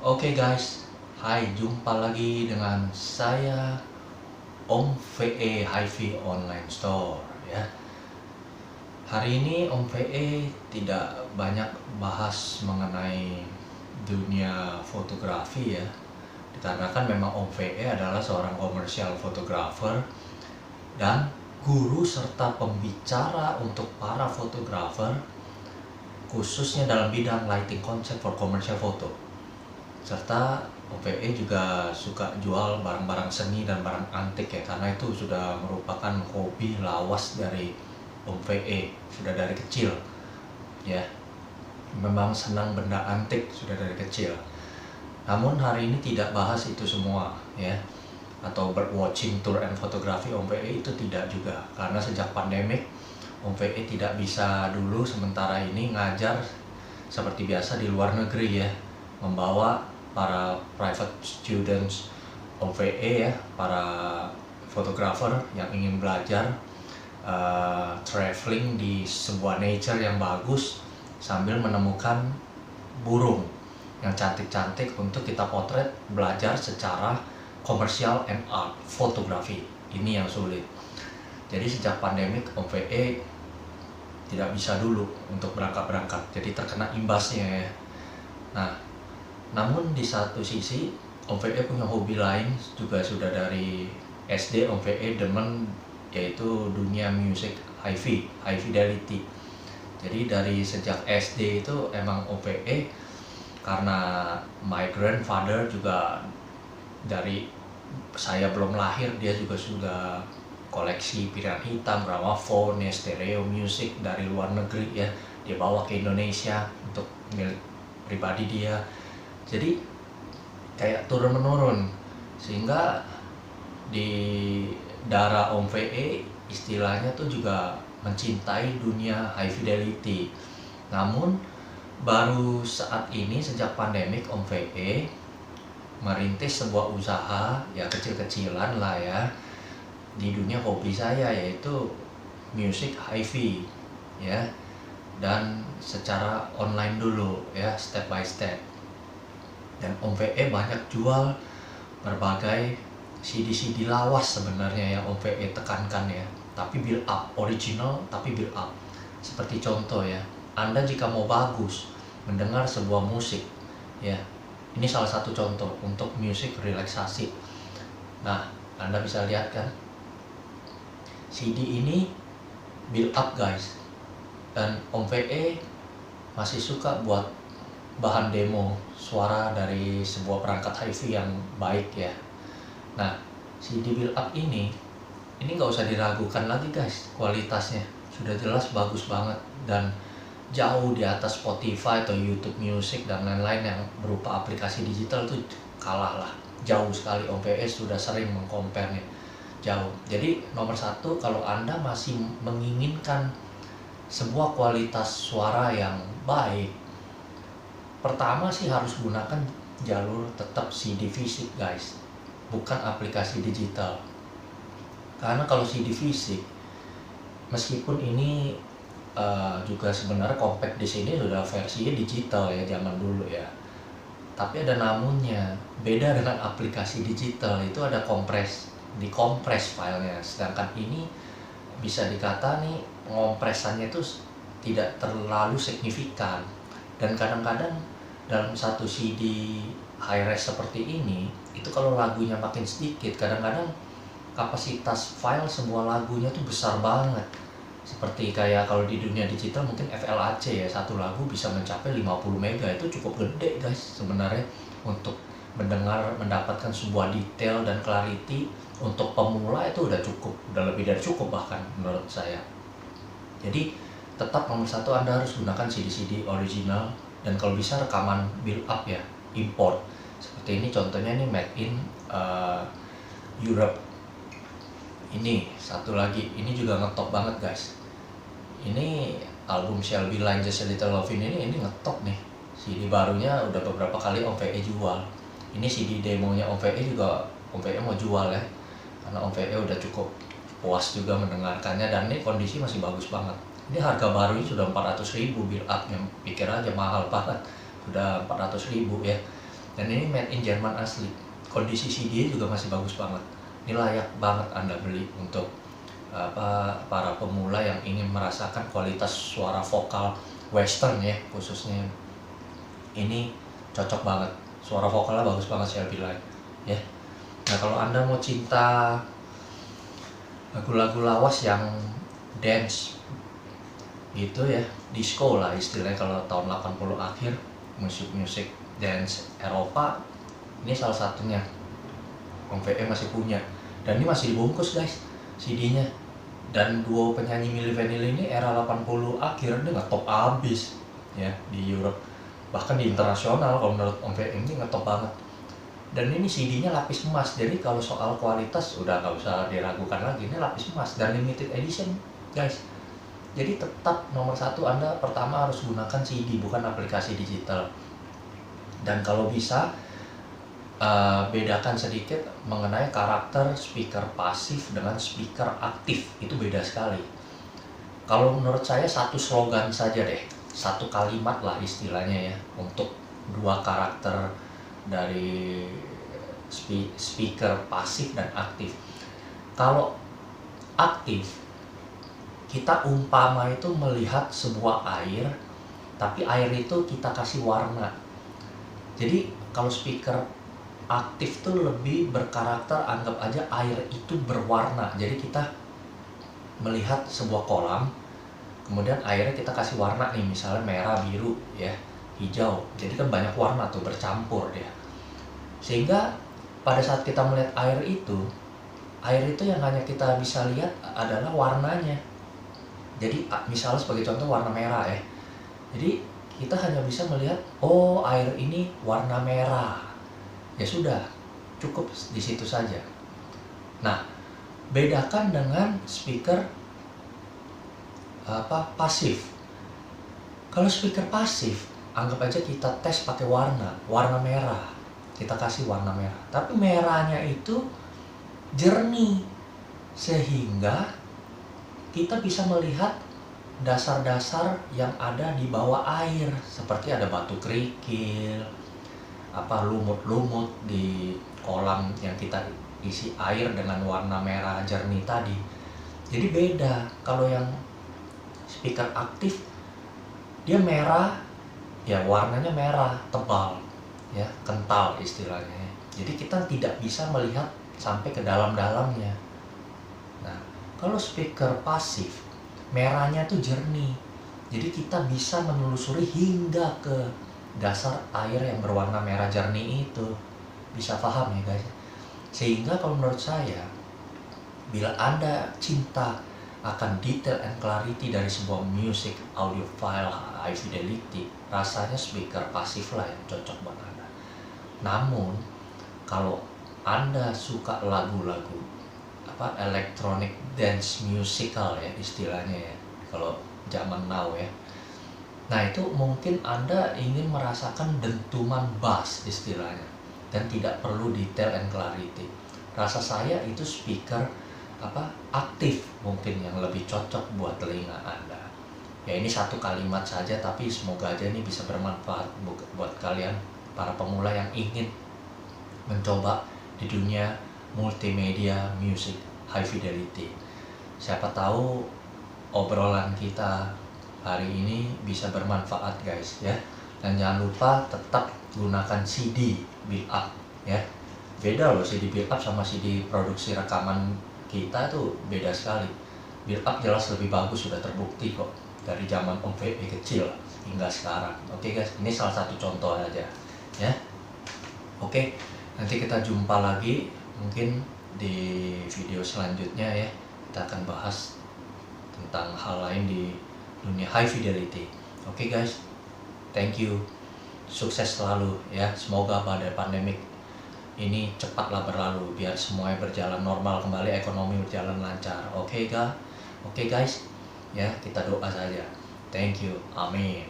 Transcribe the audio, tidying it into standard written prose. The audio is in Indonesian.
Oke guys, hai, jumpa lagi dengan saya Om VE HiFi Online Store ya. Hari ini Om VE tidak banyak bahas mengenai dunia fotografi ya. Dikarenakan memang Om VE adalah seorang komersial fotografer dan guru serta pembicara untuk para fotografer, khususnya dalam bidang lighting concept for commercial photo. Serta OVE juga suka jual barang-barang seni dan barang antik ya, karena itu sudah merupakan hobi lawas dari OVE sudah dari kecil ya. Memang senang benda antik sudah dari kecil. Namun hari ini tidak bahas itu semua ya, atau birdwatching tour and photography OVE itu tidak juga, karena sejak pandemik OVE tidak bisa dulu sementara ini ngajar seperti biasa di luar negeri ya, membawa para private students OVE ya, para fotografer yang ingin belajar traveling di sebuah nature yang bagus sambil menemukan burung yang cantik-cantik untuk kita potret, belajar secara komersial and art fotografi. Ini yang sulit. Jadi sejak pandemik OVE tidak bisa dulu untuk berangkat-berangkat, jadi terkena imbasnya ya. Nah, namun di satu sisi OVE punya hobi lain juga, sudah dari SD OVE demen, yaitu dunia music HiFi, high fidelity. Jadi dari sejak SD itu emang OVE, karena my grandfather juga dari saya belum lahir dia juga sudah koleksi piringan hitam, gramophone, ya, stereo music dari luar negeri ya, dia bawa ke Indonesia untuk milik pribadi dia. Jadi kayak turun menurun, sehingga di darah Om VE istilahnya tuh juga mencintai dunia high fidelity. Namun baru saat ini sejak pandemik Om VE merintis sebuah usaha ya, kecil-kecilan lah ya, di dunia hobi saya, yaitu music HiFi ya, dan secara online dulu ya, step by step. Dan Om VE banyak jual berbagai CD-CD lawas sebenarnya yang Om VE tekankan ya, tapi build up, original tapi build up. Seperti contoh ya, Anda jika mau bagus mendengar sebuah musik ya, ini salah satu contoh untuk musik relaksasi. Nah, Anda bisa lihat kan, CD ini build up guys, dan Om VE masih suka buat bahan demo suara dari sebuah perangkat HiFi yang baik ya. Nah, CD build up ini nggak usah diragukan lagi guys, kualitasnya sudah jelas bagus banget dan jauh di atas Spotify atau YouTube Music dan lain-lain yang berupa aplikasi digital tuh, kalah lah, jauh sekali. Om VE sudah sering mengkomparnya, jauh. Jadi nomor satu, kalau Anda masih menginginkan sebuah kualitas suara yang baik, pertama sih harus gunakan jalur tetap CD fisik guys, bukan aplikasi digital. Karena kalau CD fisik, meskipun ini juga sebenarnya compact di sini sudah versinya digital ya, zaman dulu ya, tapi ada namunnya. Beda dengan aplikasi digital, itu ada dikompres filenya, sedangkan ini bisa dikata nih pengompresannya itu tidak terlalu signifikan. Dan kadang-kadang dalam satu CD high res seperti ini, itu kalau lagunya makin sedikit, kadang-kadang kapasitas file sebuah lagunya tuh besar banget. Seperti kayak kalau di dunia digital mungkin FLAC ya, satu lagu bisa mencapai 50 mega, itu cukup gede guys sebenarnya untuk mendapatkan sebuah detail dan clarity. Untuk pemula itu udah cukup, udah lebih dari cukup bahkan menurut saya. Jadi tetap nomor satu, Anda harus gunakan CD-CD original, dan kalau bisa rekaman build up ya, import. Seperti ini contohnya, ini made in Europe. Ini satu lagi, ini juga ngetop banget guys. Ini album Shelby Line Just a Little Lovin' ini ngetop nih. CD barunya udah beberapa kali Om VE jual. Ini CD demonya Om VE juga Om VE mau jual ya, karena Om VE udah cukup puas juga mendengarkannya, dan ini kondisi masih bagus banget. Ini harga barunya sudah 400.000 build up, yang pikir aja mahal banget, sudah 400.000 ya. Dan ini made in Jerman asli. Kondisi CD juga masih bagus banget. Ini layak banget Anda beli untuk para pemula yang ingin merasakan kualitas suara vokal western ya, khususnya. Ini cocok banget, suara vokalnya bagus banget saya bilang ya. Nah, kalau Anda mau cinta lagu-lagu lawas yang dance gitu ya, disco lah istilahnya kalau tahun 80 akhir, musik dance Eropa, ini salah satunya. Om VE masih punya, dan ini masih dibungkus guys CD-nya. Dan duo penyanyi Milli Vanilli ini era 80 akhir dia ngetop abis ya di Europe, bahkan di internasional. Kalau menurut Om VE ini ngetop banget. Dan ini CD-nya lapis emas, jadi kalau soal kualitas udah nggak usah diragukan lagi, ini lapis emas dan limited edition guys. Jadi tetap nomor satu, Anda pertama harus gunakan CD bukan aplikasi digital. Dan kalau bisa bedakan sedikit mengenai karakter speaker pasif dengan speaker aktif, itu beda sekali. Kalau menurut saya satu slogan saja deh, satu kalimat lah istilahnya ya, untuk dua karakter dari speaker pasif dan aktif. Kalau aktif, kita umpama itu melihat sebuah air, tapi air itu kita kasih warna. Jadi kalau speaker aktif tuh lebih berkarakter, anggap aja air itu berwarna. Jadi kita melihat sebuah kolam, kemudian airnya kita kasih warna nih, misalnya merah, biru, ya, hijau. Jadi kan banyak warna tuh bercampur dia. Sehingga pada saat kita melihat air itu yang hanya kita bisa lihat adalah warnanya. Jadi misalnya sebagai contoh warna merah ya. Jadi kita hanya bisa melihat, oh air ini warna merah. Ya sudah, cukup di situ saja. Nah, bedakan dengan speaker pasif. Kalau speaker pasif, anggap aja kita tes pakai warna merah. Kita kasih warna merah, tapi merahnya itu jernih sehingga kita bisa melihat dasar-dasar yang ada di bawah air, seperti ada batu kerikil, lumut-lumut di kolam yang kita isi air dengan warna merah jernih tadi. Jadi beda. Kalau yang speaker aktif, dia merah, ya warnanya merah, tebal, ya kental istilahnya. Jadi kita tidak bisa melihat sampai ke dalam-dalamnya. Nah, kalau speaker pasif, merahnya tuh jernih. Jadi kita bisa menelusuri hingga ke dasar air yang berwarna merah jernih itu. Bisa paham ya guys? Sehingga kalau menurut saya, bila Anda cinta akan detail and clarity dari sebuah music audio file high fidelity, rasanya speaker pasif lah yang cocok buat Anda. Namun kalau Anda suka lagu-lagu electronic dance musical ya istilahnya ya, kalau zaman now ya, nah itu mungkin Anda ingin merasakan dentuman bass istilahnya dan tidak perlu detail and clarity. Rasa saya itu speaker aktif mungkin yang lebih cocok buat telinga Anda. Ya ini satu kalimat saja, tapi semoga aja ini bisa bermanfaat buat kalian para pemula yang ingin mencoba di dunia multimedia music high fidelity. Siapa tahu obrolan kita hari ini bisa bermanfaat guys ya. Dan jangan lupa tetap gunakan CD build up ya. Beda loh CD build up sama CD produksi rekaman kita tuh beda sekali. Build up jelas lebih bagus, sudah terbukti kok dari zaman Om VE kecil hingga sekarang. Oke guys, ini salah satu contoh aja ya. Oke, nanti kita jumpa lagi mungkin di video selanjutnya ya. Kita akan bahas tentang hal lain di dunia high fidelity. Oke guys, thank you, sukses selalu ya. Semoga badai pandemik ini cepatlah berlalu biar semuanya berjalan normal kembali, ekonomi berjalan lancar. Oke guys ya, kita doa saja. Thank you, amin.